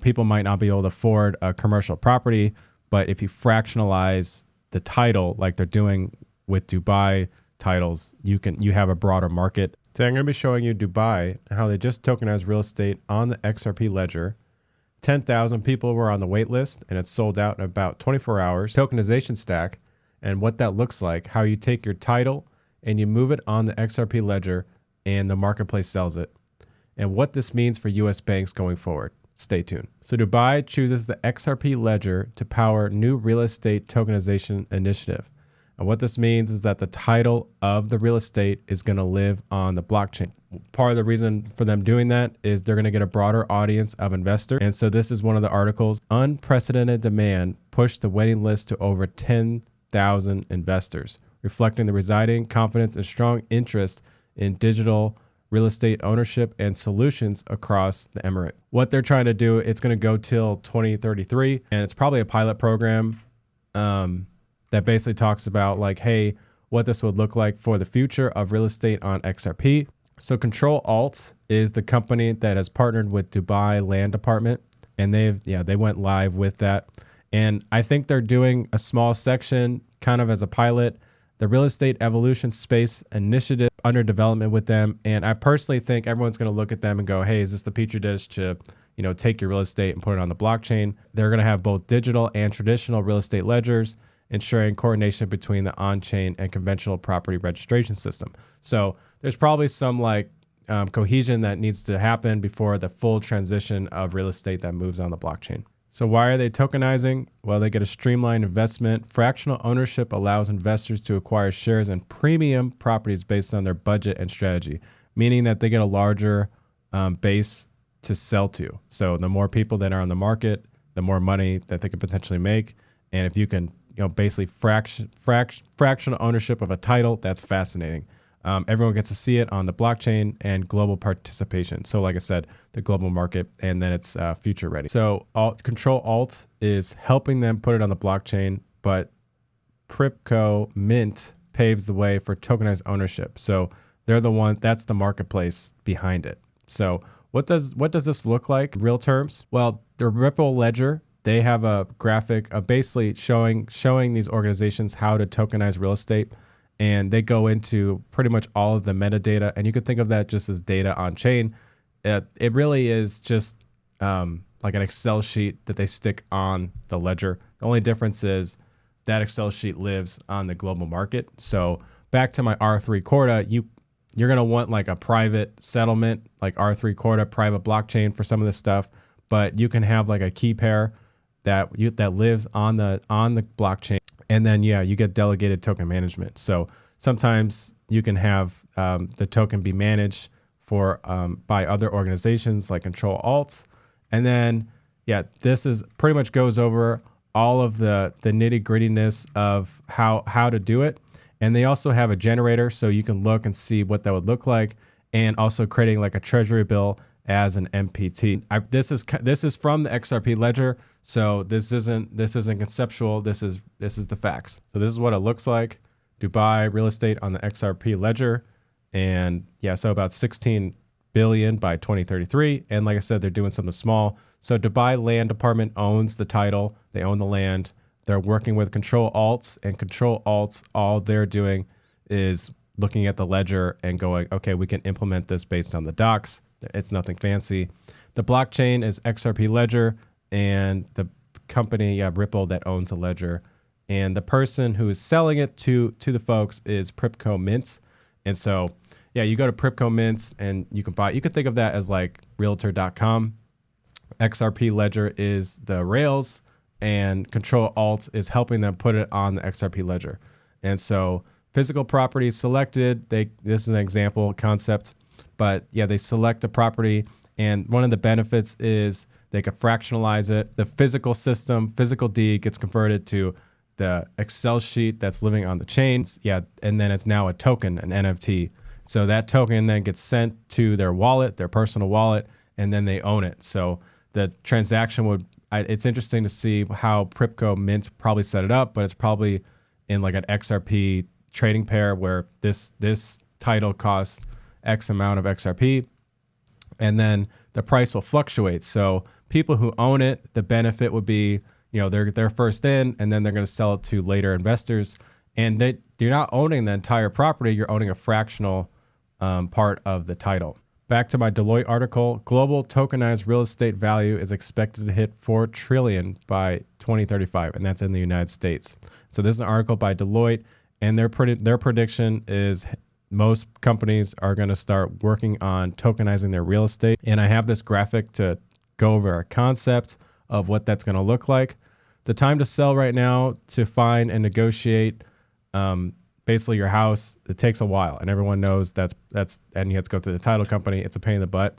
people might not be able to afford a commercial property, but if you fractionalize the title like they're doing with Dubai titles, you have a broader market. Today I'm going to be showing you Dubai, how they just tokenized real estate on the XRP Ledger. 10,000 people were on the wait list and it's sold out in about 24 hours. Tokenization stack and what that looks like, how you take your title and you move it on the XRP Ledger and the marketplace sells it, and what this means for US banks going forward. Stay tuned. So Dubai chooses the XRP Ledger to power new real estate tokenization initiative. And what this means is that the title of the real estate is going to live on the blockchain. Part of the reason for them doing that is they're going to get a broader audience of investors. And so this is one of the articles. Unprecedented demand pushed the waiting list to over 10,000 investors, reflecting the residing confidence and strong interest in digital real estate ownership and solutions across the emirate. What they're trying to do, it's going to go till 2033, and it's probably a pilot program that basically talks about like, hey, what this would look like for the future of real estate on XRP. So Ctrl Alt is the company that has partnered with Dubai Land Department, and they went live with that. And I think they're doing a small section kind of as a pilot, the Real Estate Evolution Space Initiative under development with them. And I personally think everyone's going to look at them and go, hey, is this the petri dish to, take your real estate and put it on the blockchain? They're going to have both digital and traditional real estate ledgers, ensuring coordination between the on-chain and conventional property registration system. So there's probably some cohesion that needs to happen before the full transition of real estate that moves on the blockchain. So why are they tokenizing? Well, they get a streamlined investment. Fractional ownership allows investors to acquire shares in premium properties based on their budget and strategy, meaning that they get a larger base to sell to. So the more people that are on the market, the more money that they could potentially make. And if you can, basically fractional ownership of a title, that's fascinating. Everyone gets to see it on the blockchain and global participation. So like I said, the global market, and then it's future ready. So Ctrl Alt is helping them put it on the blockchain, but Prypco Mint paves the way for tokenized ownership. So they're the one, that's the marketplace behind it. So what does this look like in real terms? Well, the Ripple Ledger, they have a graphic of basically showing these organizations how to tokenize real estate. And they go into pretty much all of the metadata. And you could think of that just as data on chain. It really is just like an Excel sheet that they stick on the ledger. The only difference is that Excel sheet lives on the global market. So back to my R3 Corda, you're going to want like a private settlement, like R3 Corda, private blockchain for some of this stuff. But you can have like a key pair that lives on the blockchain. And then, you get delegated token management. So sometimes you can have the token be managed by other organizations like Ctrl Alt. And then, this is pretty much goes over all of the nitty grittiness of how to do it. And they also have a generator, so you can look and see what that would look like, and also creating like a treasury bill as an MPT. This is from the XRP Ledger, so this isn't conceptual. This is the facts. So this is what it looks like. Dubai real estate on the XRP Ledger, and so about 16 billion by 2033. And like I said, they're doing something small. So Dubai Land Department owns the title. They own the land. They're working with Ctrl Alts, and Ctrl Alts, all they're doing is looking at the ledger and going, okay, we can implement this based on the docs. It's nothing fancy. The blockchain is XRP Ledger, and the company, Ripple, that owns the ledger. And the person who is selling it to the folks is Prypco Mint. And so, you go to Prypco Mint and you can buy, you could think of that as like realtor.com. XRP Ledger is the rails, and Ctrl Alt is helping them put it on the XRP Ledger. And so physical properties selected, this is an example concept, but they select a property, and one of the benefits is they can fractionalize it. The physical system, physical deed gets converted to the Excel sheet that's living on the chains. And then it's now a token, an NFT. So that token then gets sent to their wallet, their personal wallet, and then they own it. So the transaction it's interesting to see how Prypco Mint probably set it up, but it's probably in like an XRP trading pair where this title costs X amount of XRP. And then the price will fluctuate. So people who own it, the benefit would be, they're first in, and then they're going to sell it to later investors. And you're not owning the entire property, you're owning a fractional part of the title. Back to my Deloitte article, global tokenized real estate value is expected to hit 4 trillion by 2035, and that's in the United States. So this is an article by Deloitte, and their prediction is most companies are going to start working on tokenizing their real estate. And I have this graphic to go over a concept of what that's going to look like. The time to sell right now to find and negotiate basically your house, it takes a while, and everyone knows that's and you have to go through the title company. It's a pain in the butt.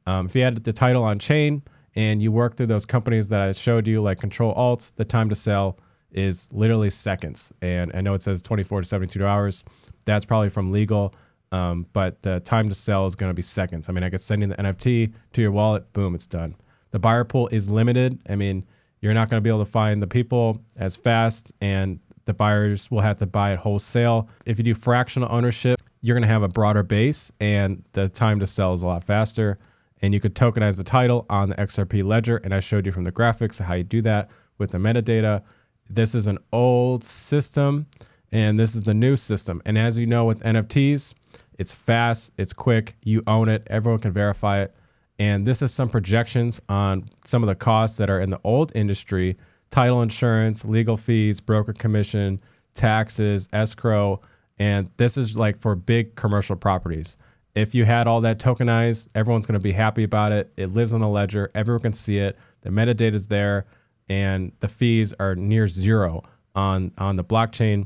If you had the title on chain and you work through those companies that I showed you, like Ctrl Alt, the time to sell is literally seconds. And I know it says 24 to 72 hours. That's probably from legal, but the time to sell is going to be seconds. I mean, I could send you the NFT to your wallet, boom, it's done. The buyer pool is limited. I mean, you're not going to be able to find the people as fast, and the buyers will have to buy it wholesale. If you do fractional ownership, you're going to have a broader base, and the time to sell is a lot faster. And you could tokenize the title on the XRP Ledger, and I showed you from the graphics how you do that with the metadata. This is an old system, and this is the new system. And as you know, with NFTs, it's fast, it's quick, you own it, everyone can verify it. And this is some projections on some of the costs that are in the old industry: title insurance, legal fees, broker commission, taxes, escrow. And this is like for big commercial properties. If you had all that tokenized, everyone's going to be happy about it. It lives on the ledger. Everyone can see it. The metadata is there, and the fees are near zero on the blockchain.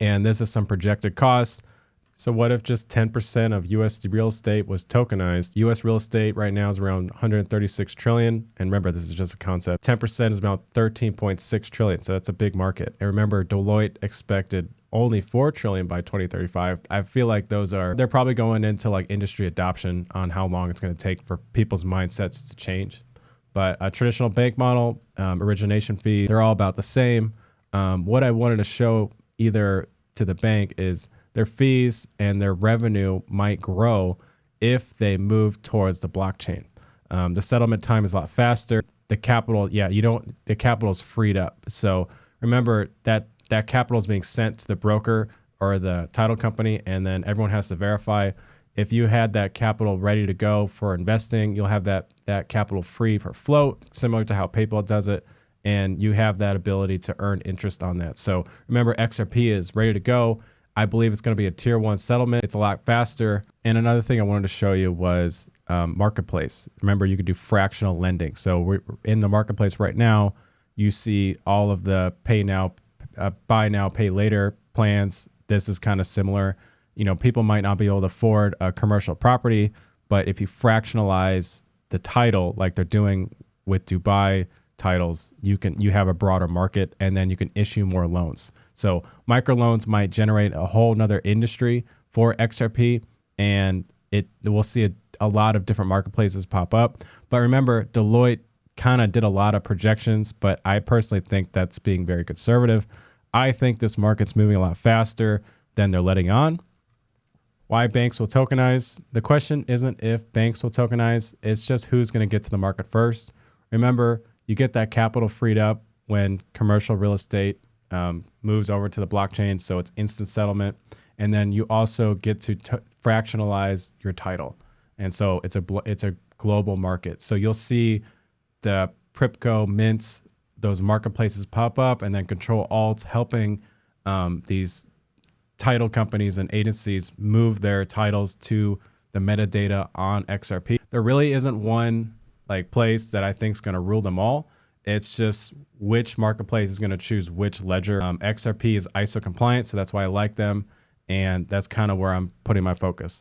And this is some projected costs. So what if just 10% of US real estate was tokenized? US real estate right now is around 136 trillion. And remember, this is just a concept. 10% is about 13.6 trillion. So that's a big market. And remember, Deloitte expected only 4 trillion by 2035. I feel like they're probably going into like industry adoption on how long it's going to take for people's mindsets to change. But a traditional bank model, origination fee, they're all about the same. What I wanted to show either to the bank is their fees and their revenue might grow if they move towards the blockchain. The settlement time is a lot faster. The capital, the capital is freed up. So remember that capital is being sent to the broker or the title company, and then everyone has to verify. If you had that capital ready to go for investing, you'll have that capital free for float, similar to how PayPal does it. And you have that ability to earn interest on that. So remember, XRP is ready to go. I believe it's going to be a tier 1 settlement. It's a lot faster. And another thing I wanted to show you was marketplace. Remember, you could do fractional lending. So we're in the marketplace right now. You see all of the buy now, pay later plans. This is kind of similar. People might not be able to afford a commercial property, but if you fractionalize the title, like they're doing with Dubai titles, you have a broader market, and then you can issue more loans. So microloans might generate a whole nother industry for XRP, and we'll see a lot of different marketplaces pop up. But remember, Deloitte kind of did a lot of projections, but I personally think that's being very conservative. I think this market's moving a lot faster than they're letting on. Why banks will tokenize? The question isn't if banks will tokenize, it's just who's going to get to the market first. Remember, you get that capital freed up when commercial real estate moves over to the blockchain, so it's instant settlement. And then you also get to fractionalize your title. And so it's a global market. So you'll see the Prypco Mint, those marketplaces pop up, and then Ctrl Alt helping these title companies and agencies move their titles to the metadata on XRP. There really isn't one place that I think is going to rule them all. It's just which marketplace is going to choose which ledger. XRP is ISO compliant, so that's why I like them. And that's kind of where I'm putting my focus.